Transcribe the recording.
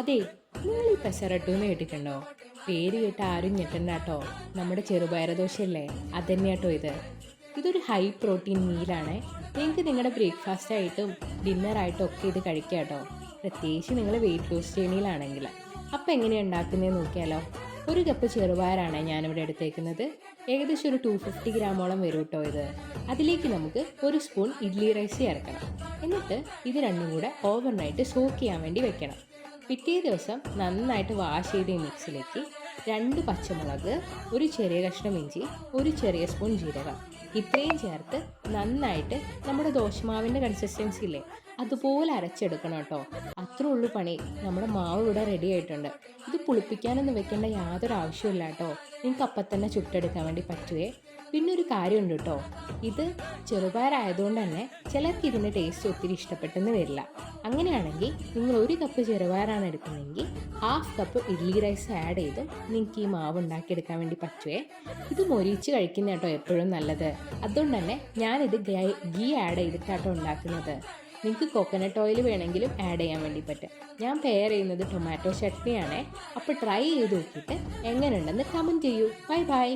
അതെ, നിങ്ങൾ ഈ പെസറട്ടു എന്ന് കേട്ടിട്ടുണ്ടോ? പേര് കേട്ട് ആരും ഞെട്ടണ്ട കേട്ടോ. നമ്മുടെ ചെറുപയർ ദോശയല്ലേ, അതന്നെയാട്ടോ ഇത്. ഇതൊരു ഹൈ പ്രോട്ടീൻ മീലാണ്. നിങ്ങൾക്ക് നിങ്ങളുടെ ബ്രേക്ക്ഫാസ്റ്റ് ആയിട്ടും ഡിന്നറായിട്ടും ഒക്കെ ഇത് കഴിക്കാം കേട്ടോ. പ്രത്യേകിച്ച് നിങ്ങൾ വെയിറ്റ് ലോസ് ജേണിയിലാണെങ്കിൽ. അപ്പം എങ്ങനെയാണ് ഉണ്ടാക്കുന്നതെന്ന് നോക്കിയാലോ. ഒരു കപ്പ് ചെറുപയറാണ് ഞാനിവിടെ എടുത്തേക്കുന്നത്. ഏകദേശം ഒരു 250 ഗ്രാമോളം വരും കേട്ടോ ഇത്. അതിലേക്ക് നമുക്ക് ഒരു സ്പൂൺ ഇഡ്ലി റൈസ് ചേർക്കണം. എന്നിട്ട് ഇത് രണ്ടും കൂടെ ഓവർനൈറ്റ് സോക്ക് ചെയ്യാൻ വേണ്ടി വെക്കണം. പിറ്റേ ദിവസം നന്നായിട്ട് വാഷ് ചെയ്ത ഈ മിക്സിലേക്ക് 2 പച്ചമുളക്, ഒരു ചെറിയ കഷ്ണം ഇഞ്ചി, ഒരു ചെറിയ സ്പൂൺ ജീരകം ഇത്രയും ചേർത്ത് നന്നായിട്ട് നമ്മുടെ ദോശമാവിൻ്റെ കൺസിസ്റ്റൻസി ഇല്ലേ അതുപോലെ അരച്ചെടുക്കണം കേട്ടോ. അത്രേ ഉള്ളൂ പണി. നമ്മുടെ മാവ് ഇവിടെ റെഡി ആയിട്ടുണ്ട്. ഇത് പുളിപ്പിക്കാനൊന്നും വെക്കേണ്ട യാതൊരു ആവശ്യമില്ല കേട്ടോ. നിങ്ങൾക്ക് അപ്പം തന്നെ ചുട്ടെടുക്കാൻ വേണ്ടി പറ്റുവേ. പിന്നെ ഒരു കാര്യമുണ്ട് കേട്ടോ, ഇത് ചെറുപയറായതുകൊണ്ട് തന്നെ ചിലർക്ക് ഇതിൻ്റെ ടേസ്റ്റ് ഒത്തിരി ഇഷ്ടപ്പെട്ടെന്ന് വരില്ല. അങ്ങനെയാണെങ്കിൽ നിങ്ങൾ ഒരു കപ്പ് ചെറുപയറാണ് എടുക്കുന്നതെങ്കിൽ 1/2 കപ്പ് ഇഡ്ലി റൈസ് ആഡ് ചെയ്തും നിങ്ങൾക്ക് ഈ മാവ് ഉണ്ടാക്കിയെടുക്കാൻ വേണ്ടി പറ്റുവേ. ഇത് മൊരിച്ച് കഴിക്കുന്ന കേട്ടോ എപ്പോഴും നല്ലത്. അതുകൊണ്ട് തന്നെ ഞാനിത് ഗീ ആഡ് ചെയ്തിട്ടാട്ടോ ഉണ്ടാക്കുന്നത്. നിങ്ങൾക്ക് കോക്കനട്ട് ഓയിൽ വേണമെങ്കിലും ആഡ് ചെയ്യാൻ വേണ്ടി പറ്റും. ഞാൻ പെയർ ചെയ്യുന്നത് ടൊമാറ്റോ ചട്നിയാണേ. അപ്പോൾ ട്രൈ ചെയ്ത് നോക്കിയിട്ട് എങ്ങനെയുണ്ടെന്ന് കമൻറ്റ് ചെയ്യൂ. Bye bye.